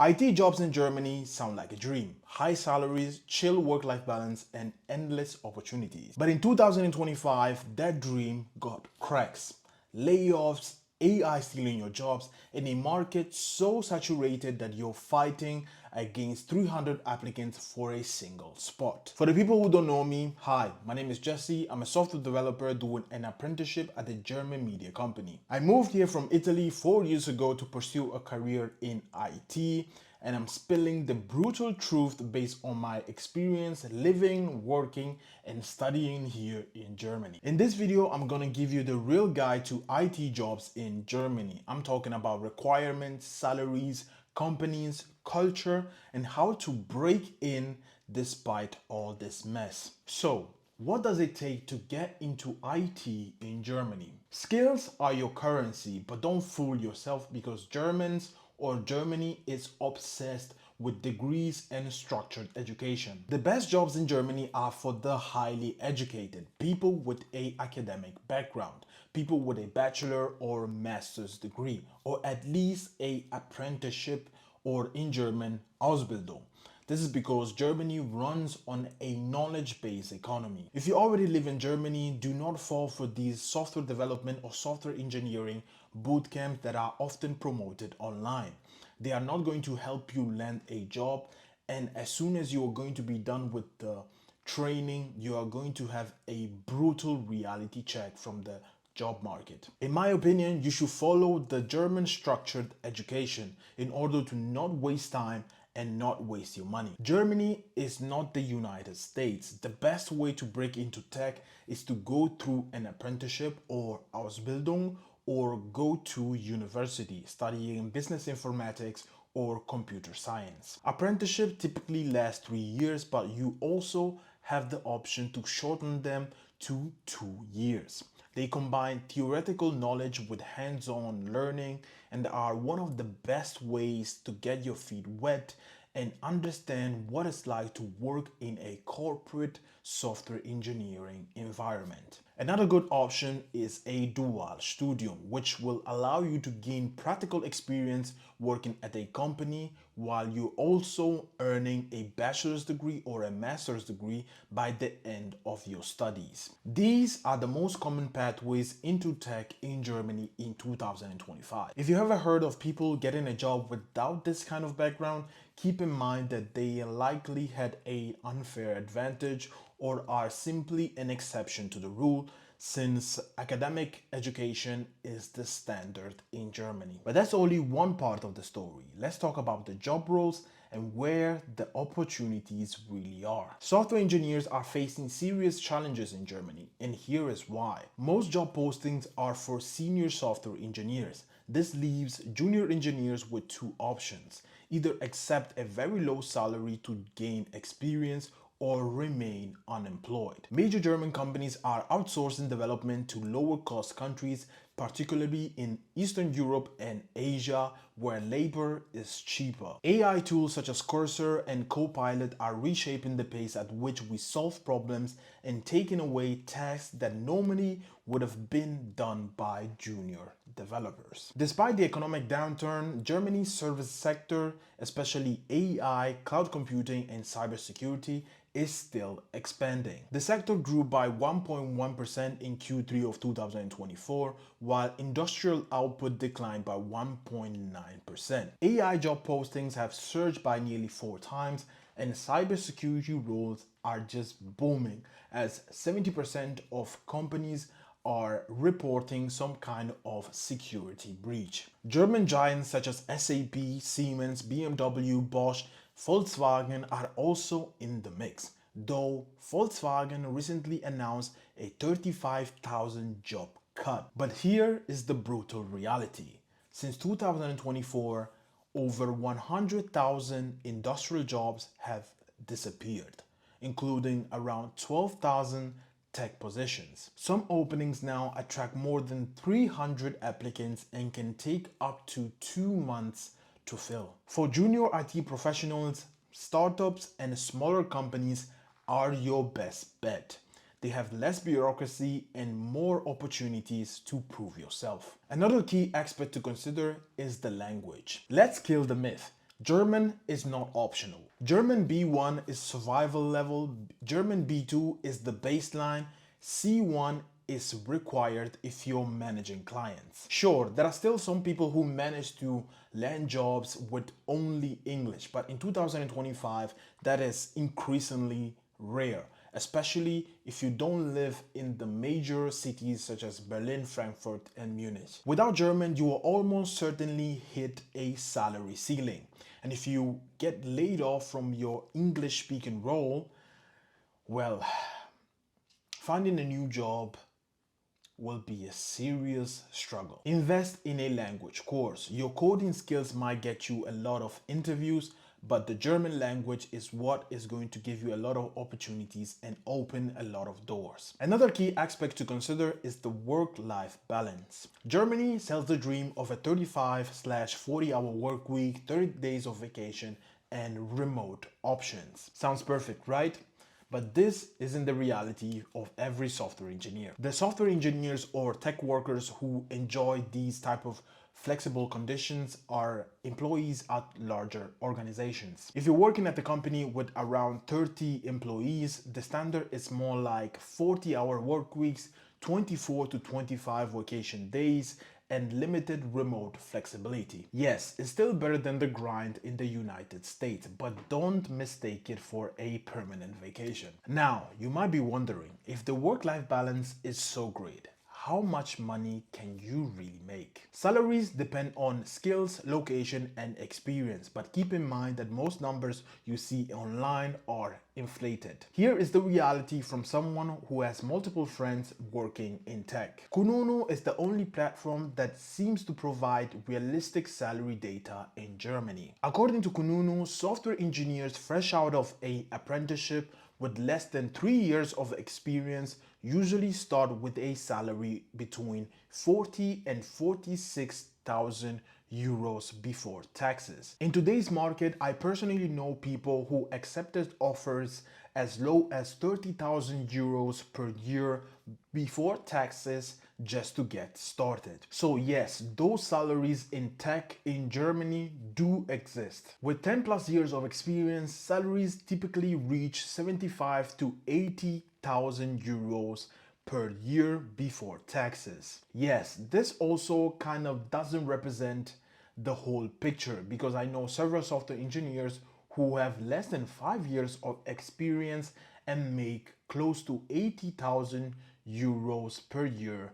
IT jobs in Germany sound like a dream. High salaries, chill work-life balance, and endless opportunities. But in 2025, that dream got cracks. Layoffs, AI stealing your jobs, and a market so saturated that you're fighting against 300 applicants for a single spot. For the people who don't know me, hi, my name is Jesse. I'm a software developer doing an apprenticeship at a German media company. I moved here from Italy 4 years ago to pursue a career in IT, and I'm spilling the brutal truth based on my experience living, working, and studying here in Germany. In this video, I'm gonna give you the real guide to IT jobs in Germany. I'm talking about requirements, salaries, companies, culture, and how to break in despite all this mess. So, what does it take to get into IT in Germany? Skills are your currency, but don't fool yourself because Germany is obsessed with degrees and structured education. The best jobs in Germany are for the highly educated, people with a academic background, people with a bachelor or master's degree, or at least a apprenticeship, or in German, Ausbildung. This is because Germany runs on a knowledge-based economy. If you already live in Germany, do not fall for these software development or software engineering bootcamps that are often promoted online. They are not going to help you land a job, and as soon as you are going to be done with the training, you are going to have a brutal reality check from the job market. In my opinion, you should follow the German structured education in order to not waste time and not waste your money. Germany is not the United States. The best way to break into tech is to go through an apprenticeship or Ausbildung, or go to university studying business informatics or computer science. Apprenticeship typically lasts 3 years, but you also have the option to shorten them to 2 years. They combine theoretical knowledge with hands-on learning and are one of the best ways to get your feet wet and understand what it's like to work in a corporate software engineering environment. Another good option is a dual studium, which will allow you to gain practical experience working at a company while you're also earning a bachelor's degree or a master's degree by the end of your studies. These are the most common pathways into tech in Germany in 2025. If you ever heard of people getting a job without this kind of background, keep in mind that they likely had an unfair advantage or are simply an exception to the rule, since academic education is the standard in Germany. But that's only one part of the story. Let's talk about the job roles and where the opportunities really are. Software engineers are facing serious challenges in Germany, and here is why. Most job postings are for senior software engineers. This leaves junior engineers with two options: either accept a very low salary to gain experience or remain unemployed. Major German companies are outsourcing development to lower cost countries, particularly in Eastern Europe and Asia, where labor is cheaper. AI tools such as Cursor and Copilot are reshaping the pace at which we solve problems and taking away tasks that normally would have been done by junior developers. Despite the economic downturn, Germany's service sector, especially AI, cloud computing, and cybersecurity, is still expanding. The sector grew by 1.1% in Q3 of 2024, while industrial output declined by 1.9%. AI job postings have surged by nearly 4 times, and cybersecurity roles are just booming, as 70% of companies are reporting some kind of security breach. German giants such as SAP, Siemens, BMW, Bosch, Volkswagen are also in the mix, though Volkswagen recently announced a 35,000 job cut. But here is the brutal reality. Since 2024, over 100,000 industrial jobs have disappeared, including around 12,000 tech positions. Some openings now attract more than 300 applicants and can take up to 2 months to fill. For junior IT professionals, startups and smaller companies are your best bet. They have less bureaucracy and more opportunities to prove yourself. Another key aspect to consider is the language. Let's kill the myth. German is not optional. German B1 is survival level, German B2 is the baseline, C1 is required if you're managing clients. Sure, there are still some people who manage to land jobs with only English, but in 2025, that is increasingly rare, especially if you don't live in the major cities such as Berlin, Frankfurt, and Munich. Without German, you will almost certainly hit a salary ceiling. And if you get laid off from your English speaking role, well, finding a new job will be a serious struggle. Invest in a language course. Your coding skills might get you a lot of interviews, but the German language is what is going to give you a lot of opportunities and open a lot of doors. Another key aspect to consider is the work-life balance. Germany sells the dream of a 35/40 hour work week, 30 days of vacation, and remote options. Sounds perfect, right? But this isn't the reality of every software engineer. The software engineers or tech workers who enjoy these type of flexible conditions are employees at larger organizations. If you're working at a company with around 30 employees, the standard is more like 40-hour work weeks, 24 to 25 vacation days, and limited remote flexibility. Yes, it's still better than the grind in the United States, but don't mistake it for a permanent vacation. Now, you might be wondering, if the work-life balance is so great, how much money can you really make? Salaries depend on skills, location, and experience, but keep in mind that most numbers you see online are inflated. Here is the reality from someone who has multiple friends working in tech. Kununu is the only platform that seems to provide realistic salary data in Germany. According to Kununu, software engineers fresh out of an apprenticeship with less than 3 years of experience usually start with a salary between 40 and 46,000 euros before taxes. In today's market, I personally know people who accepted offers as low as 30,000 euros per year before taxes just to get started. So yes, those salaries in tech in Germany do exist. With 10 plus years of experience, salaries typically reach 75 to 80,000 euros per year before taxes. Yes, this also kind of doesn't represent the whole picture, because I know several software engineers who have less than 5 years of experience and make close to 80,000 euros per year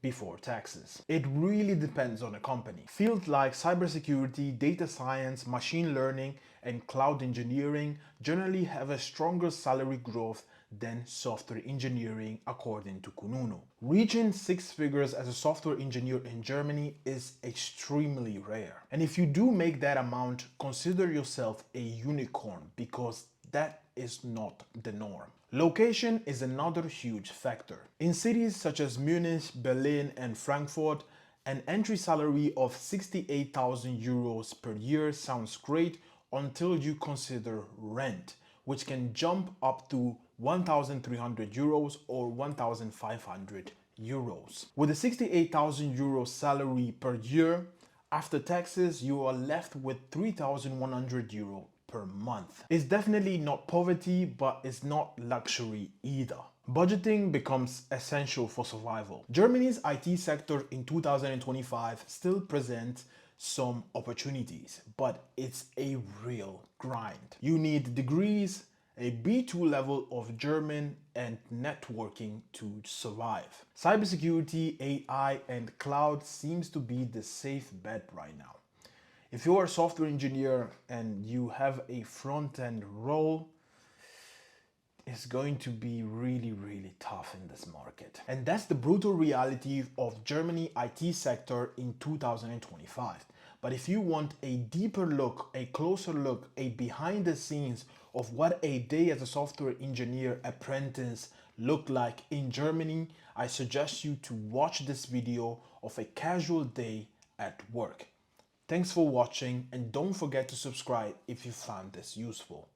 before taxes. It really depends on a company. Fields like cybersecurity, data science, machine learning, and cloud engineering generally have a stronger salary growth than software engineering, according to Kununu. Reaching 6 figures as a software engineer in Germany is extremely rare. And if you do make that amount, consider yourself a unicorn, because that is not the norm. Location is another huge factor. In cities such as Munich, Berlin, and Frankfurt, an entry salary of 68,000 euros per year sounds great until you consider rent, which can jump up to 1,300 euros or 1,500 euros. With a 68,000 euros salary per year, after taxes, you are left with 3,100 euro per month. It's definitely not poverty, but it's not luxury either. Budgeting becomes essential for survival. Germany's IT sector in 2025 still presents some opportunities, but it's a real grind. You need degrees, a B2 level of German, and networking to survive. Cybersecurity, AI, and cloud seems to be the safe bet right now. If you are a software engineer and you have a front-end role, it's going to be really tough in this market. And that's the brutal reality of Germany IT sector in 2025. But if you want a deeper look, a closer look, a behind the scenes of what a day as a software engineer apprentice look like in Germany, I suggest you to watch this video of a casual day at work. Thanks for watching, and don't forget to subscribe if you found this useful.